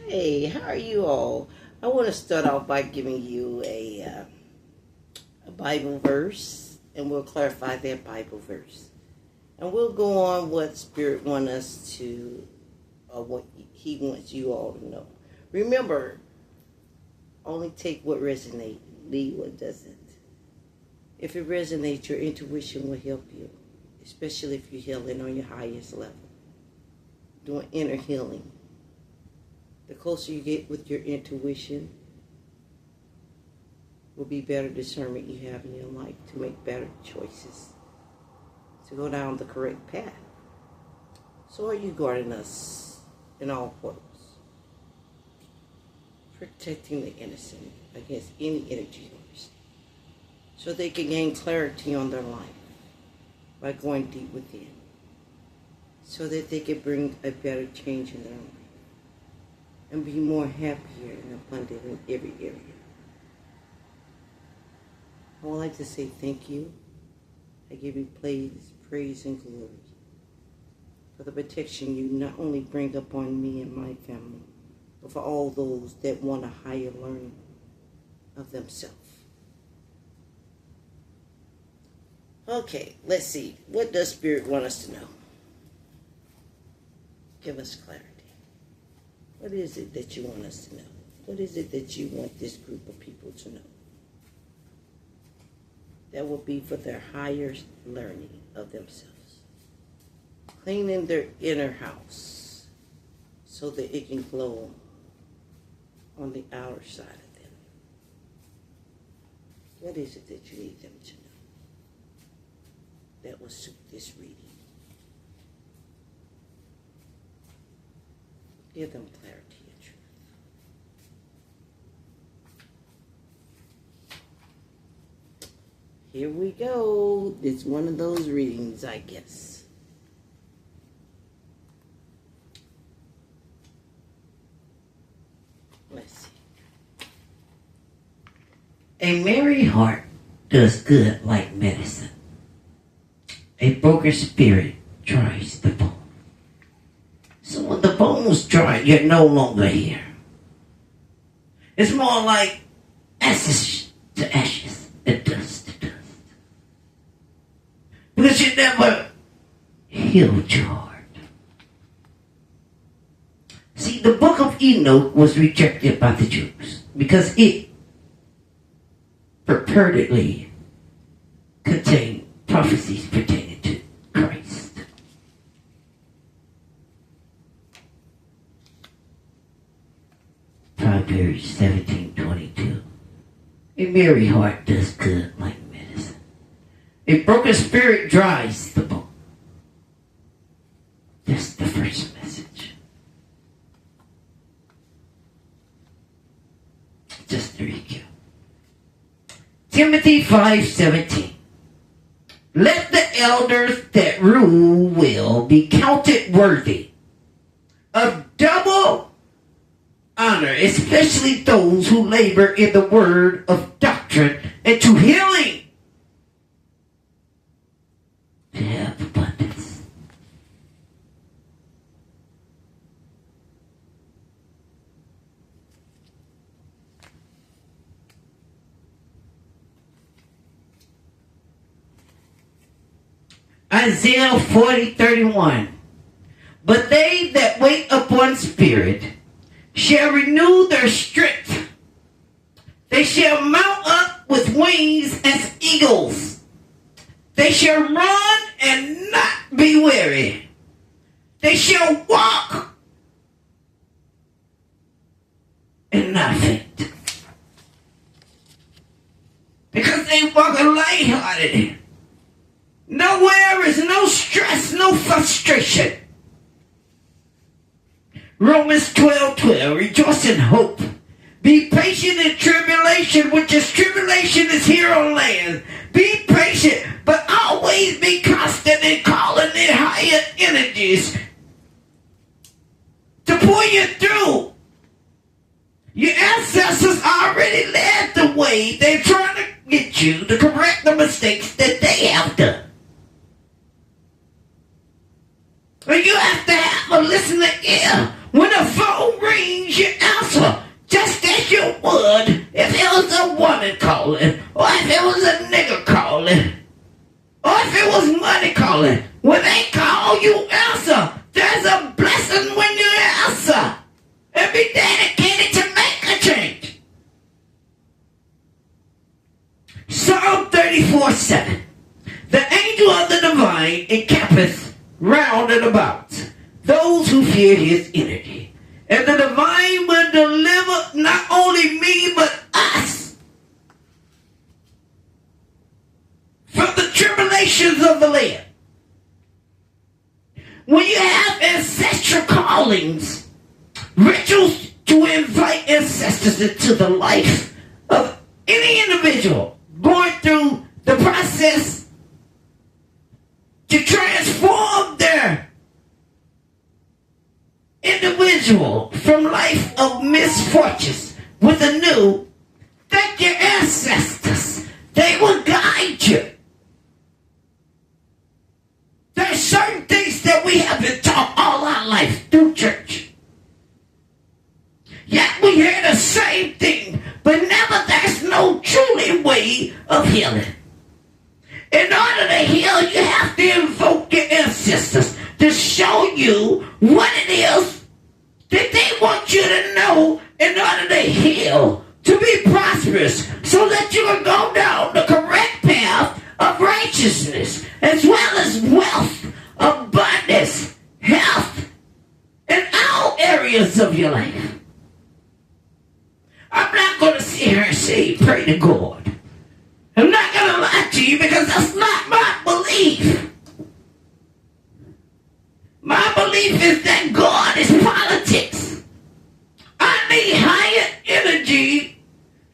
Hey, how are you all? I want to start off by giving you a Bible verse, and we'll clarify that Bible verse. And we'll go on what Spirit wants us to, or what He wants you all to know. Remember, only take what resonates, leave what doesn't. If it resonates, your intuition will help you, especially if you're healing on your highest level, doing inner healing. The closer you get with your intuition, will be better discernment you have in your life to make better choices, to go down the correct path. So are you guarding us in all portals, protecting the innocent against any energy harms, so they can gain clarity on their life by going deep within, so that they can bring a better change in their life and be more happier and abundant in every area. I would like to say thank you. I give you praise and glory for the protection you not only bring upon me and my family, but for all those that want a higher learning of themselves. Okay, let's see. What does Spirit want us to know? Give us clarity. What is it that you want us to know? What is it that you want this group of people to know? That will be for their higher learning of themselves. Cleaning their inner house so that it can glow on the outer side of them. What is it that you need them to know that will suit this reading? Give them clarity and truth. Here we go. It's one of those readings, I guess. Let's see. A merry heart does good like medicine. A broken spirit dries the bone. So when the bone's dry, you're no longer here. It's more like ashes to ashes and dust to dust. Because you never healed your heart. See, the book of Enoch was rejected by the Jews because it purportedly contained prophecies pertaining to Christ. Proverbs 17:22. A merry heart does good like medicine. A broken spirit dries the bone. That's the first message. Just to recap. Timothy 5:17. Let the elders that rule well be counted worthy of double honor, especially those who labor in the word of doctrine and to healing, to have abundance. Isaiah 40:31. But they that wait upon Spirit shall renew their strength. They shall mount up with wings as eagles. They shall run and not be weary. They shall walk and not faint. Because they walk lighthearted. No worries, no stress, no frustration. Romans 12:12. Rejoice in hope. Be patient in tribulation, which is tribulation is here on land. Be patient, but always be constant in calling in higher energies to pull you through. Your ancestors already led the way. They're trying to get you to correct the mistakes that they have done. But you have to have a listening ear. When the phone rings, means you answer just as you would if it was a woman calling, or if it was a nigger calling, or if it was money calling. When they call, you answer. There's a blessing when you answer. And be dedicated to make a change. Psalm 34:7. The angel of the divine encampeth round and about those who fear his energy. And the divine will deliver not only me, but us from the tribulations of the land. When you have ancestral callings, rituals to invite ancestors into the life of any individual going through the process to transform their individual from life of misfortunes with a new, thank your ancestors. They will guide you. There's certain things that we have been taught all our life through church. Yet we hear the same thing, but never there's no truly way of healing. In order to heal, you have to invoke your ancestors to show you what it is that they want you to know in order to heal, to be prosperous, so that you can go down the correct path of righteousness, as well as wealth, abundance, health, in all areas of your life. I'm not going to sit here and say, pray to God. I'm not going to lie to you because that's not my belief. My belief is that God is politics. I need higher energy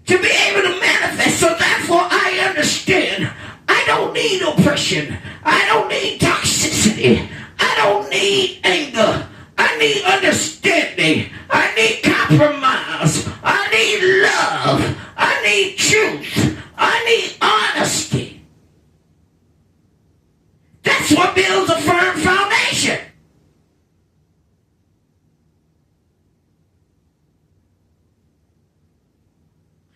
to be able to manifest. So therefore I understand I don't need oppression. I don't need toxicity. I don't need anger. I need understanding. I need compromise. I need love. I need truth. I need honesty. That's what builds a firm foundation.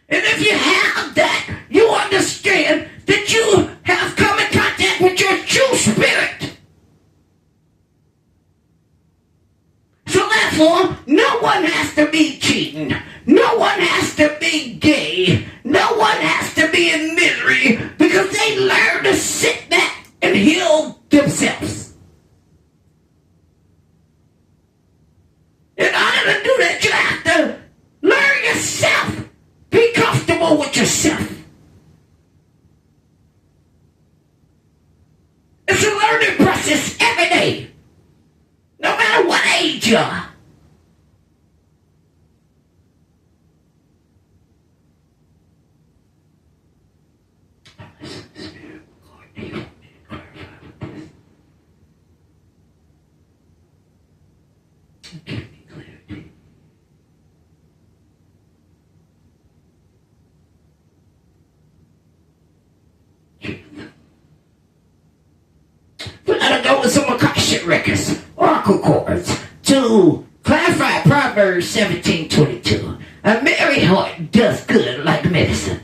And if you have that, you understand that you have come in contact with your true spirit. So therefore, no one has to be cheating. No one has to be gay. No one has to be in misery because they learn to sit back and heal themselves. In order to do that, you have to learn yourself. Be comfortable with yourself. It's a learning process every day. No matter what age you are. We gotta go with some Akashic records, oracle cards, to clarify Proverbs 17:22. A merry heart does good like medicine.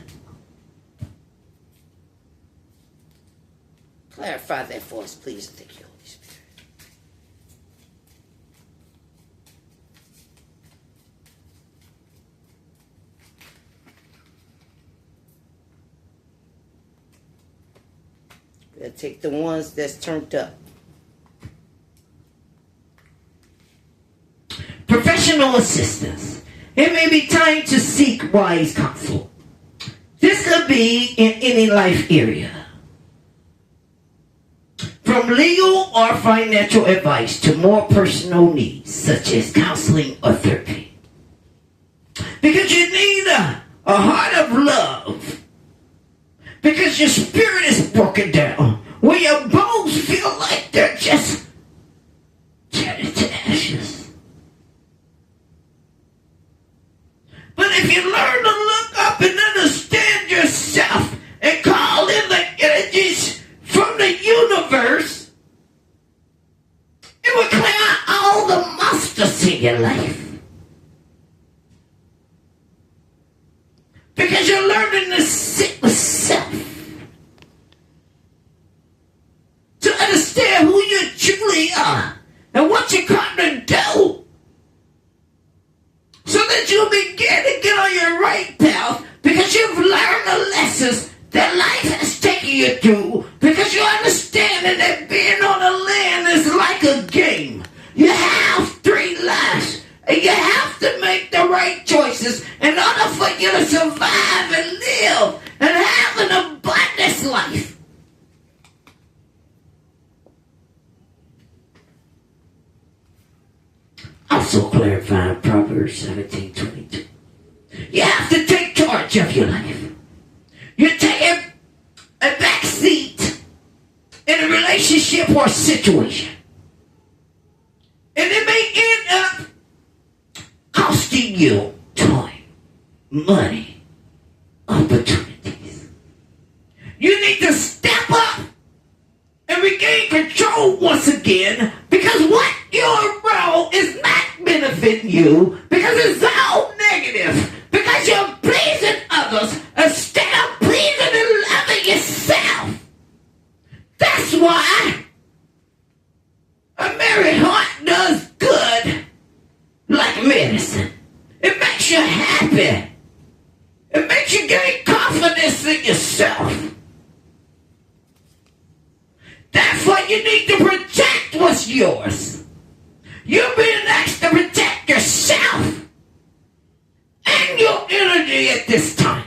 Clarify that for us, please. Thank you, Holy Spirit. We'll take the ones that's turned up. Professional assistance. It may be time to seek wise counsel. This could be in any life area. From legal or financial advice to more personal needs, such as counseling or therapy. Because you need a heart of love. Because your spirit is broken down. Where your bones feel like they're just turning to ashes. But if you learn to look up and understand yourself and call in the energies from the universe, it will clear out all the monsters in your life. Because you're learning to sit with self. To understand who you truly are and what you're going to do. So that you begin to get on your right path because you've learned the lessons that life has taken you through. Because you understand that being on the land is like a game. You have 3 lives. And you have to make the right choices in order for you to survive and live and have an abundant life. Also clarifying Proverbs 17:22. You have to take charge of your life. You take a back seat in a relationship or situation. And it may end up costing you time, money, opportunities. You need to step up and regain control once again, because what you're around is not benefiting you, because it's all negative, because you're pleasing others instead of pleasing and loving yourself. That's why a merry heart does good like medicine. It makes you happy. It makes you gain confidence in yourself. Therefore, you need to protect what's yours. You're being asked to protect yourself and your energy at this time.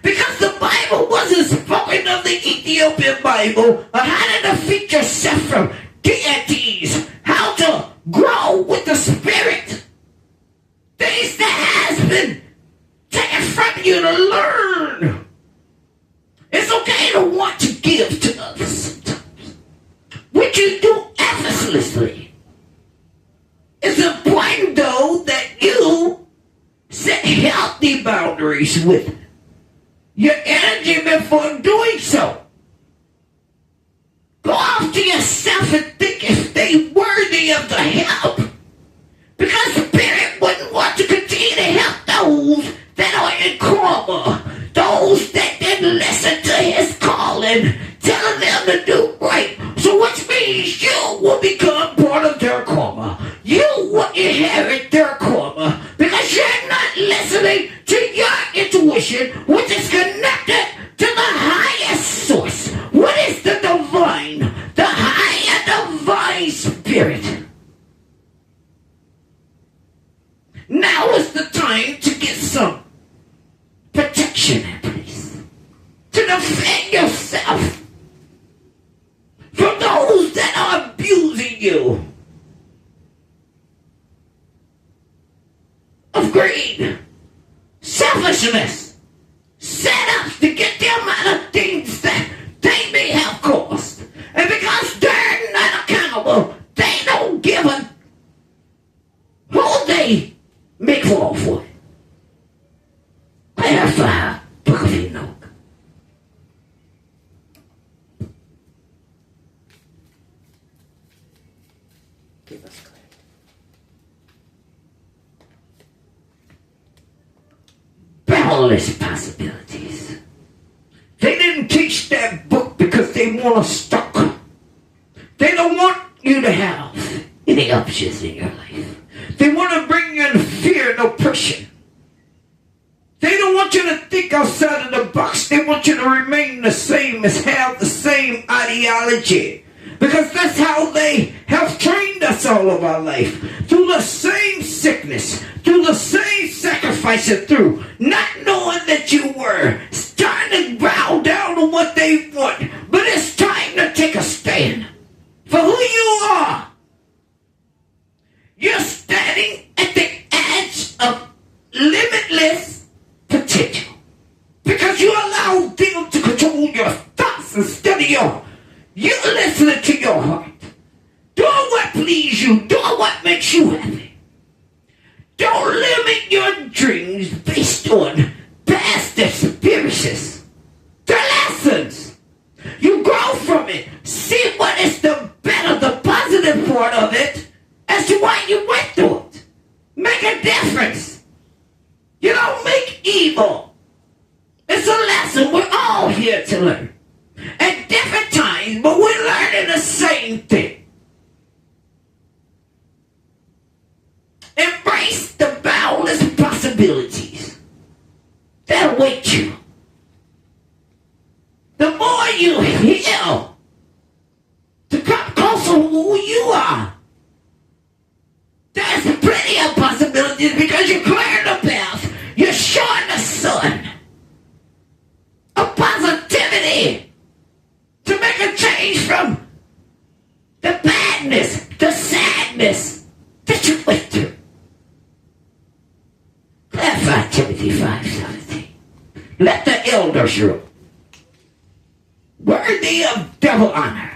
Because the Bible wasn't spoken of the Ethiopian Bible on how to defeat yourself from deities, how to grow with the Spirit. Things that has been taken from you to learn. It's okay to want to give to others sometimes. Which you do effortlessly. It's important, though, that you set healthy boundaries with your energy before doing so. Go off to yourself and think if they worthy of the help. Because Spirit wouldn't want to continue to help those that are in karma. Those that didn't listen to his calling, telling them to do right. So which means you will become part of their karma. You will inherit their karma because you're not listening to your intuition, which is connected to the highest source. What is the divine? The higher divine spirit. Now is the time to get some protection in place. To defend yourself from those that are abusing you of greed, selfishness, set up to get the amount of things that they may have caused. And because they're not accountable, they don't give a who they make fall for it. Clarify, Book of Enoch. Give us clarity. Boundless possibilities. They didn't teach that book because they want us stuck. They don't want you to have any options in your life. They want to bring you in fear and oppression. They don't want you to think outside of the box. They want you to remain the same, as have the same ideology. Because that's how they have trained us all of our life. Through the same sickness, through the same sacrifice, and through not knowing that you were starting to bow down to what they want. But it's time to take a stand for who you are. You're standing at the edge of limitless potential. Because you allow them to control your thoughts instead of your. You listening to your heart. Doing what pleases you. Doing what makes you happy. Don't limit your dreams based on past experiences. They're lessons. You grow from it. See what is the better, the positive part of it as to why you went through it. Make a difference. good to learn. At different times, but we're learning the same thing. Embrace the boundless possibilities that await you. The more you heal to come closer to who you are, there's plenty of possibilities because you're clearing the path. You're showing the sun of positivity to make a change from the badness, the sadness that you went through. Clarify Timothy 5:17. Let the elders rule, worthy of double honor.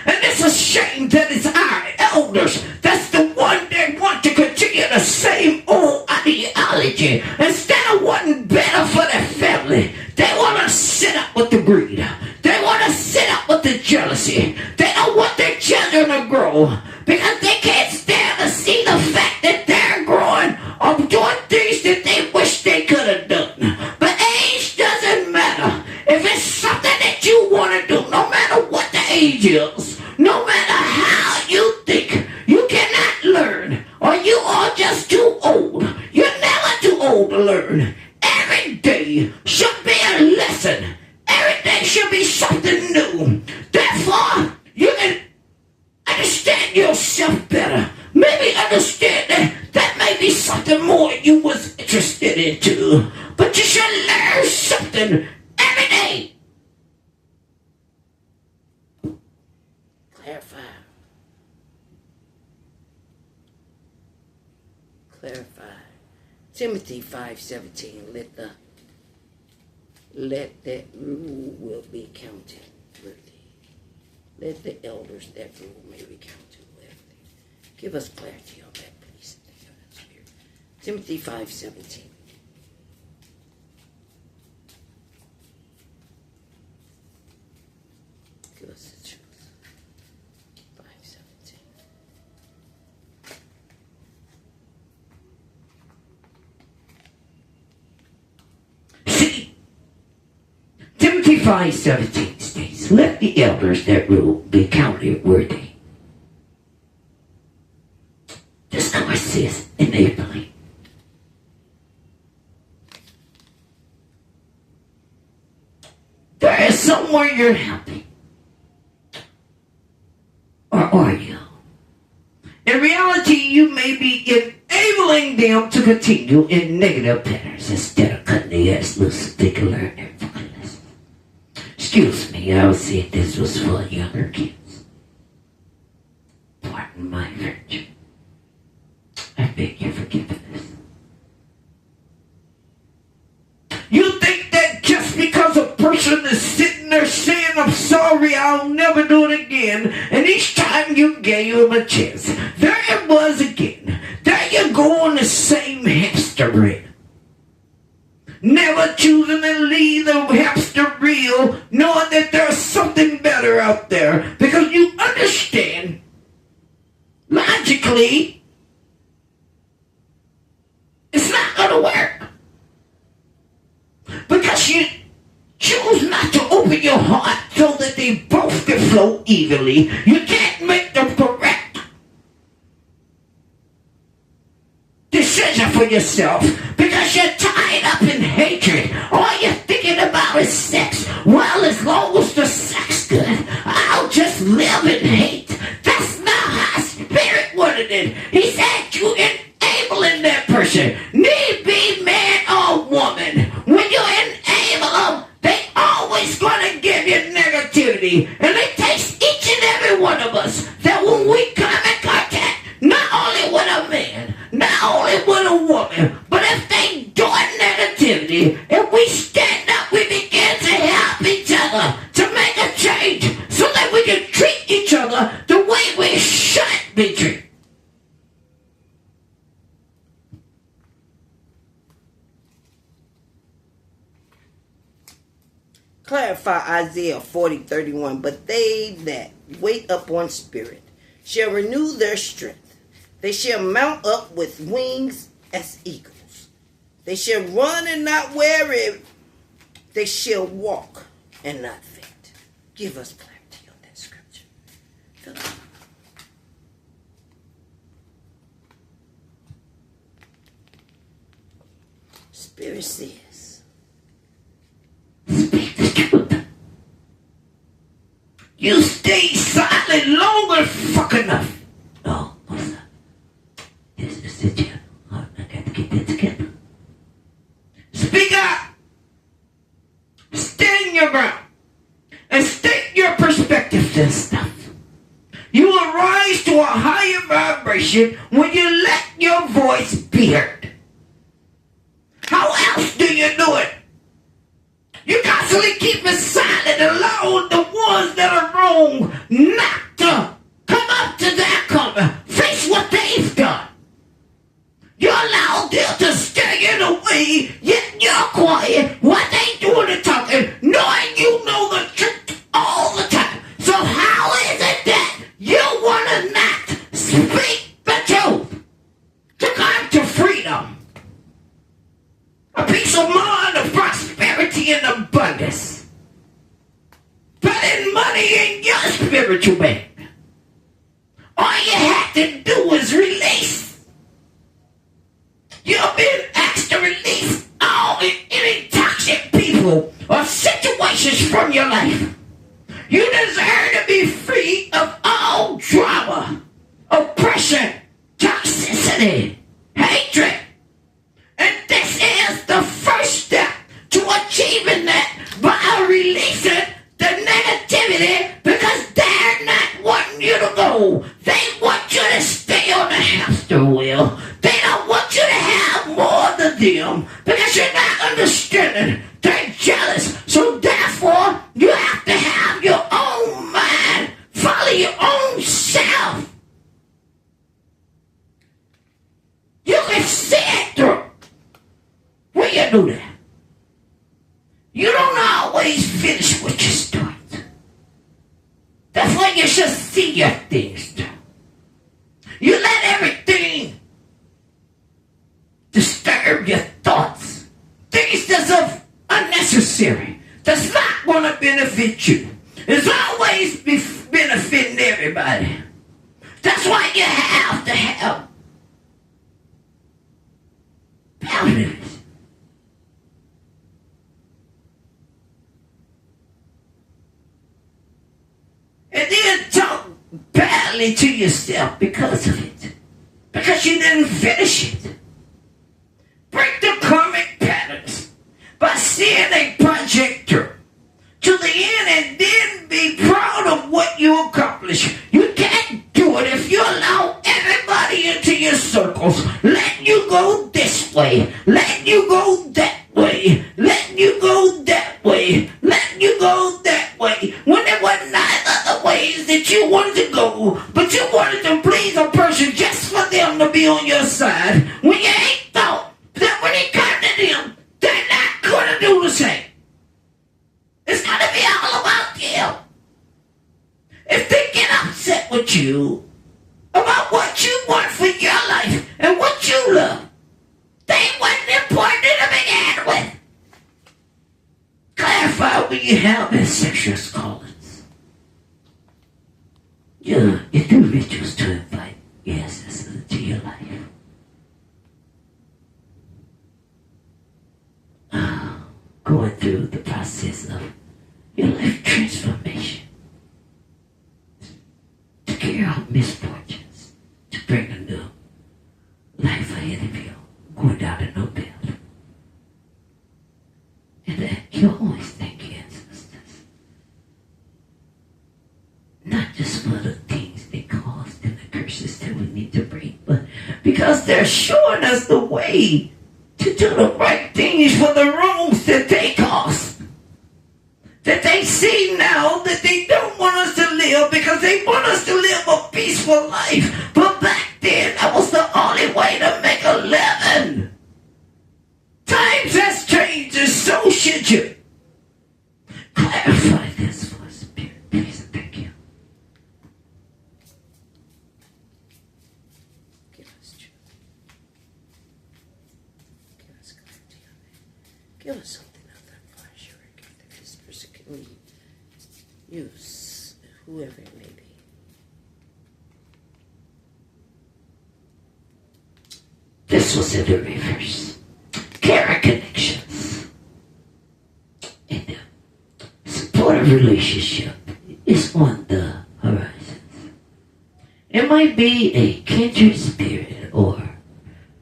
And it's a shame that it's our elders that's the one that want to continue the same old ideology. Instead of wanting better for their family, they want to sit up with the greed. They want to sit up with the jealousy. They don't want their children to grow because they can't stand to see the fact that they're growing or doing things that they wish they could have done. But age doesn't matter. If it's something that you want to do, no matter what the age is, no matter how you think, you cannot learn, or you are just too old. You're never too old to learn. Every day should be a lesson. Every day should be something new. Therefore, you can understand yourself better. Maybe understand that may be something more you was interested into. But you should learn something every day. Clarify. Timothy 5:17. Let that rule will be counted worthy. Let the elders that rule may be counted worthy. Give us clarity on that, please. Timothy 5:17. Give us the truth. 5:17. See, Timothy 5:17 states, let the elders that rule be counted worthy. This course is enabling. There is somewhere you're happy. Or are you? In reality, you may be enabling them to continue in negative patterns instead of cutting the ass loose so they can learn their fucking lesson. Excuse me, I was saying this was for younger kids. Pardon my French. I beg your forgiveness. You think that just because a person is sitting there saying, I'm sorry, I'll never do it again, and each time you gave him a chance, there it was again. There you go on the same hamster wheel. Never choosing to leave the hamster wheel, knowing that there's something better out there, because you understand, logically, it's not going to work. Because you choose not to open your heart so that they both can flow evenly. You can't make the correct decision for yourself because you're tied up in hatred. All you're thinking about is sex. Well, as long as the sex good, I'll just live in hate. That's not how Spirit wanted it. He said you enabling that person. Need be man or woman. When you enable them, they always going to give you negativity. And it takes each and every one of us that when we come in contact, not only with a man, not only with a woman, but if they doing negativity, if we stand up, we begin to help each other to make a change so that we can treat each other the way we should be treated. Clarify Isaiah 40:31. But they that wait upon Spirit shall renew their strength. They shall mount up with wings as eagles. They shall run and not weary. They shall walk and not faint. Give us clarity on that scripture. Philip. Spirit says, speak the truth. You stay silent long enough. No, what's up? This is the channel. I got to get that together. Speak up. Stand your ground. And state your perspective to stuff. You will rise to a higher vibration when you let your voice be heard. How else do you do it? You constantly keep it silent, allowing the ones that are wrong not to come up to their color, face what they've done. You allow them to stay in the way, yet you're quiet while they doing the talking, knowing you know the truth all the time. So how is it that you want to not speak the truth to come to freedom? A peace of mind, of prosperity, and abundance. Putting money in your spiritual bank. All you have to do is release. You've been asked to release all any toxic people or situations from your life. You deserve to be free of all drama, oppression, toxicity, hatred. And this is the first step to achieving that by releasing the negativity, because they're not wanting you to go. They want you to stay on the hamster wheel. They don't want you to have more than them because you're not understanding. They're jealous. So therefore, you have to have your own mind. Follow your own self. You can see it through. When you do that, you don't always finish what you start. That's why you should see your things through. You let everything disturb your thoughts. Things that's unnecessary, that's not going to benefit you. It's always benefiting everybody. That's why you have to have boundaries. And then talk badly to yourself because of it. Because you didn't finish it. Break the karmic patterns by seeing a project through to the end and then be proud of what you accomplished. You can't do it if you allow everybody into your circles, letting you go this way, letting you go that way, letting you go that way, letting you go that way, when there were neither the ways that you wanted to go, but you wanted to please a person just for them to be on your side, when you ain't thought that when it comes to them, they're not going to do the same. It's going to be all about them. If they get upset with you about what you want for your life and what you love, they wasn't important to begin with. Clarify what you have in sexual callings. You do rituals to invite your ancestors into your life. Going through the process of your life transformation. To carry out misfortunes. To bring a new life ahead of you. Going down a new path. And that you always thank your ancestors. Not just for the things they caused and the curses that we need to break, but because they're showing us the way to do the right things for the wrongs that they caused. That they see now that they don't want us to live because they want us to live a peaceful life. But back then, that was the only way to make a living. Times has changed and so should you. Clarify this for Spirit, please. Thank you. Give us truth. Give us clarity on that. Give us something other than flash your gift that this person can use whoever it may be. This was in the reverse. Care connections. And supportive relationship is on the horizon. It might be a kindred spirit or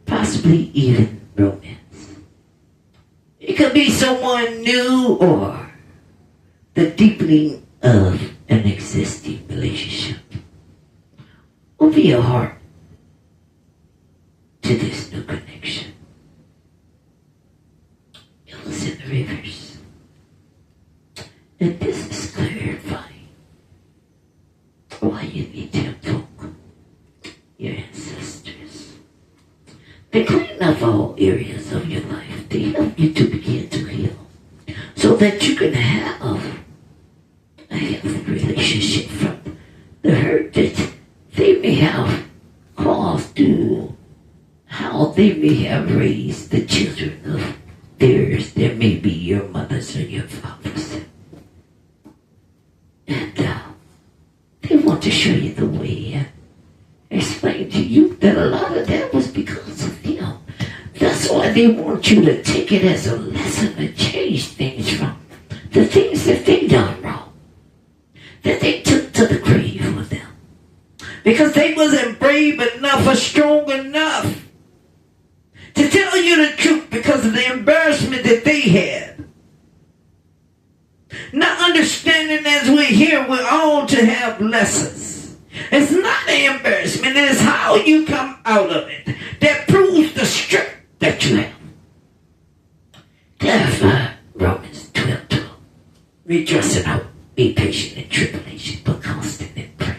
possibly even romance. It could be someone new or the deepening of an existing relationship. Open your heart to this new connection. It was in the reverse. And this is clarifying why you need to invoke your ancestors. They clean up all areas of your life. They help you to begin to heal so that you can have a healthy relationship from the hurt that they may have caused to how they may have raised the children of theirs that may be your mothers or your fathers. And they want to show you the way and explain to you that a lot of that was because of them. That's why they want you to take it as a lesson and change things from the things that they done wrong, that they took to the grave with them. Because they wasn't brave enough or strong enough to tell you the truth because of the embarrassment that they had. Not understanding as we're here, we're all to have lessons. It's not an embarrassment, it's how you come out of it that proves the strength that you have. Clarify Romans 12:12. Rejoice in hope, be patient in tribulation, but constant in prayer.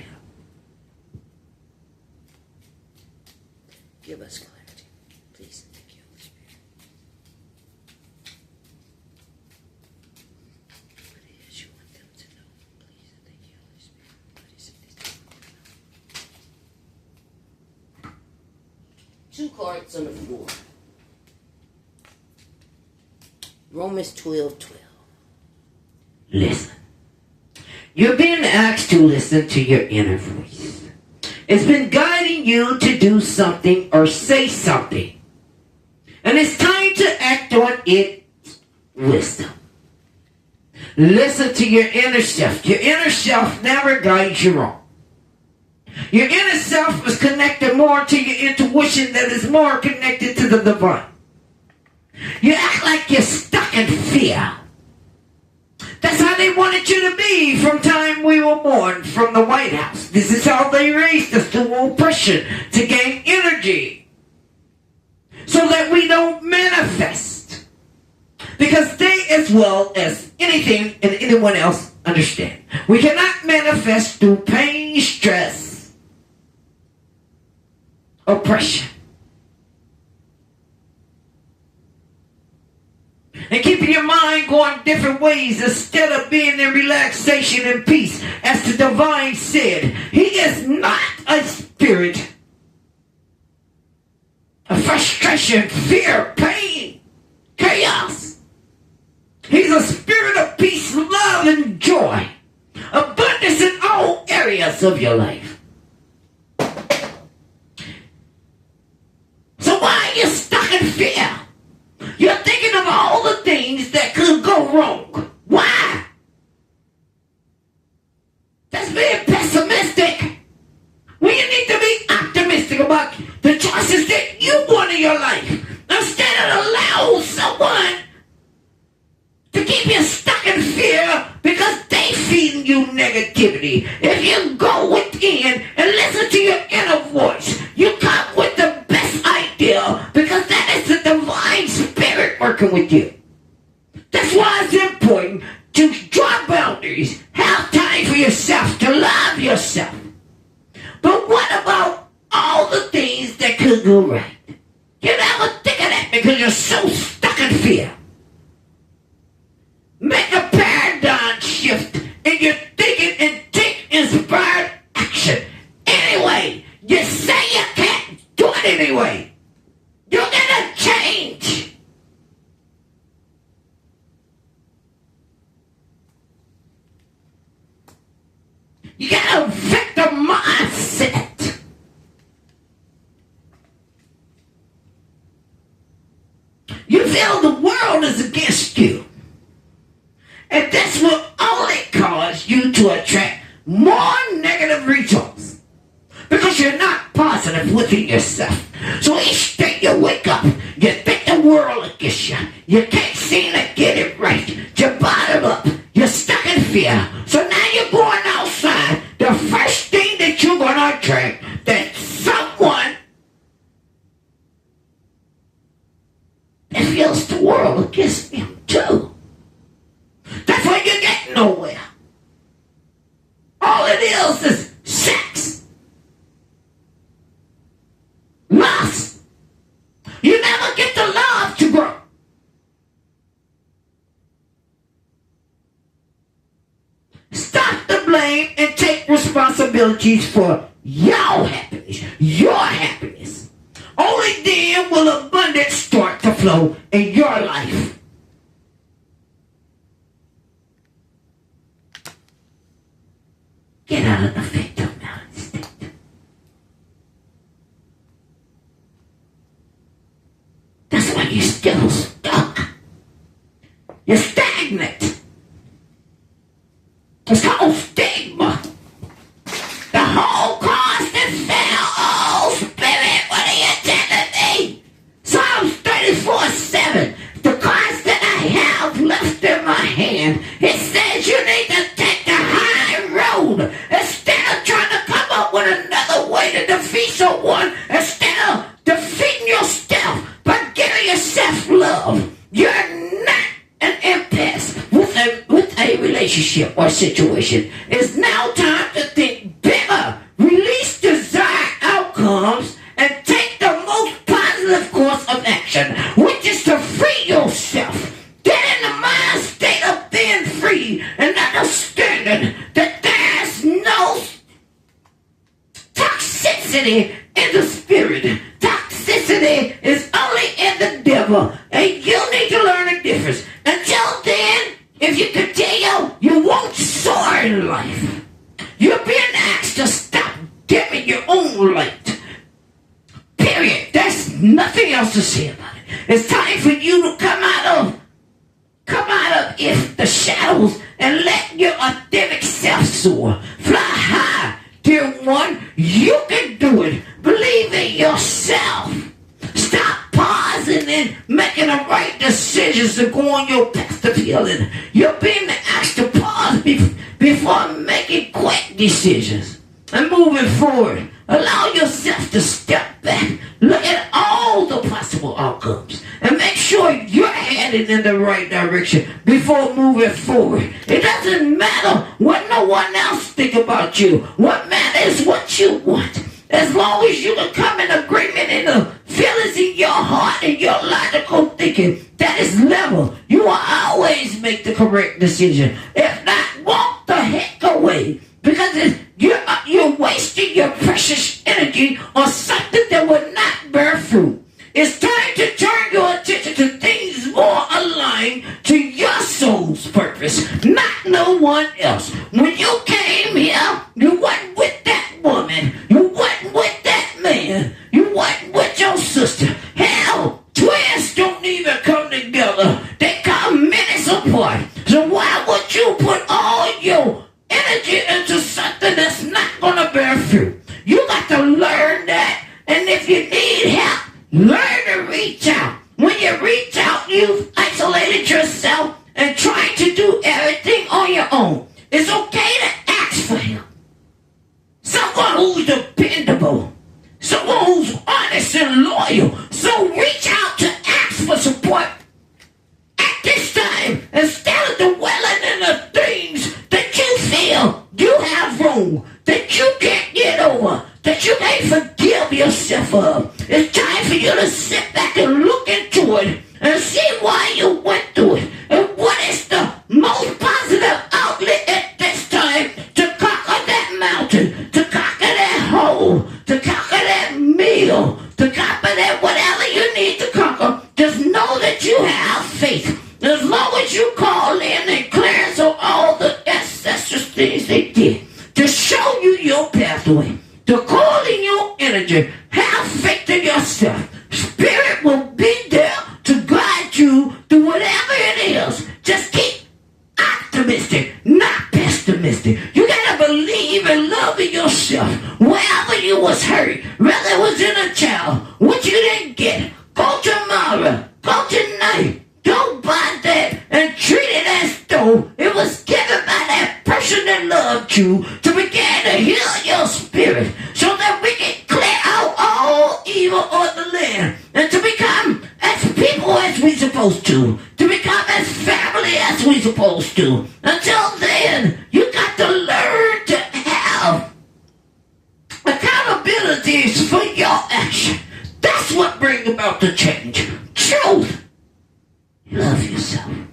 Give us clarity, please. Thank you, Holy Spirit. What it is you want them to know, please. Thank you, Holy Spirit. What is it that you want them to know? 2 cards on the floor. Romans 12:12. Listen. You're being asked to listen to your inner voice. It's been guiding you to do something or say something. And it's time to act on its wisdom. Listen to your inner self. Your inner self never guides you wrong. Your inner self is connected more to your intuition that is more connected to the divine. You act like you're stuck in fear. That's how they wanted you to be from time we were born, from the White House. This is how they raised us, through oppression, to gain energy, so that we don't manifest. Because they, as well as anything and anyone else, understand. We cannot manifest through pain, stress, oppression. And keeping your mind going different ways instead of being in relaxation and peace. As the divine said, he is not a spirit of frustration, fear, pain, chaos. He's a spirit of peace, love, and joy. Abundance in all areas of your life. So why are you stuck in fear? You're thinking of all the things that could go wrong. Why? That's being pessimistic. When you need to be optimistic about the choices that you want in your life. Instead of allow someone to keep you stuck in fear because they feeding you negativity. If you go within and listen to your inner voice, you come with the best idea because that is the divine spirit working with you. That's why it's important to draw boundaries, have time for yourself, to love yourself. But what about all the things that could go right? You never think of that because you're so stuck in fear. Make a paradigm shift in your thinking and take inspired action. Anyway, you say you can't do it anyway. You're gonna change. You feel the world is against you. And this will only cause you to attract more negative results because you're not positive within yourself. So each day you wake up, you think the world against you. You can't seem to get it right. You're bottled up. You're stuck in fear. So now you're going outside. The first thing that you're going to attract, that someone that feels the world against them too. That's why you get nowhere. All it is sex. Lust. You never get the love to grow. Stop the blame and take responsibilities for your happiness. Your happiness. Only then will abundance start to flow in your life. Get out of the victimhood state. That's why you're still stuck. You're stagnant. It's called stigma. The whole cost is fell. Oh, Spirit, what are you telling me? Psalms 34:7. The cards that I have left in my hand, it says you need to take the high road instead of trying to come up with another way to defeat someone. Instead of defeating yourself by giving yourself love. You're not an impasse with a relationship or situation. It's now time to think bigger. Release desired outcomes and take the most positive course of action, which is to free yourself. Get in the mind state of being free and understanding that there's no toxicity in the spirit. Toxicity is only in the devil, and you need to learn the difference. Until then, if you continue, you won't soar in life. You're being asked to stop dimming your own light. Period. There's nothing else to say about it. It's time for you to come out of the shadows and let your authentic self soar. Fly high, dear one. You can do it. Believe in yourself. Stop pausing and making the right decisions to go on your path of healing. You're being asked to pause before making quick decisions. And moving forward, allow yourself to step back, look at all the possible outcomes, and make sure you're headed in the right direction before moving forward. It doesn't matter what no one else think about you. What matters is what you want. As long as you can come in agreement in the feelings in your heart and your logical thinking that is level, you will always make the correct decision. If not, walk the heck away. Because you're wasting your precious energy on something that will not bear fruit. It's time to turn your attention to things more aligned to your soul's purpose, not no one else. When you came here, you wasn't with that woman. You wasn't with that man. You wasn't with your sister. Hell, twins don't even come together. They come minutes apart. So why would you put all your energy into something that's not going to bear fruit? You got to learn that. And if you need help, learn to reach out. When you reach out, you've isolated yourself and trying to do everything on your own. It's okay to ask for help. Someone who's dependable. Someone who's honest and loyal. So reach out to ask for support at this time instead of dwelling in the things that you feel you have wrong, that you can't get over, that you can't forgive yourself of. It's time for you to sit back and look into it and see why you went through it and what is the most positive outlet at this time to conquer that mountain, to conquer that hole, to conquer that meal, to conquer that whatever you need to conquer. Just know that you have faith. As long as you call in and clearance of all the ancestors things they did to show you your pathway, to call in your energy, have faith in yourself. Spirit will be there to guide want you to begin to heal your spirit so that we can clear out all evil on the land and to become as people as we supposed to become as family as we supposed to. Until then, you got to learn to have accountabilities for your action. That's what brings about the change. Truth. Love yourself.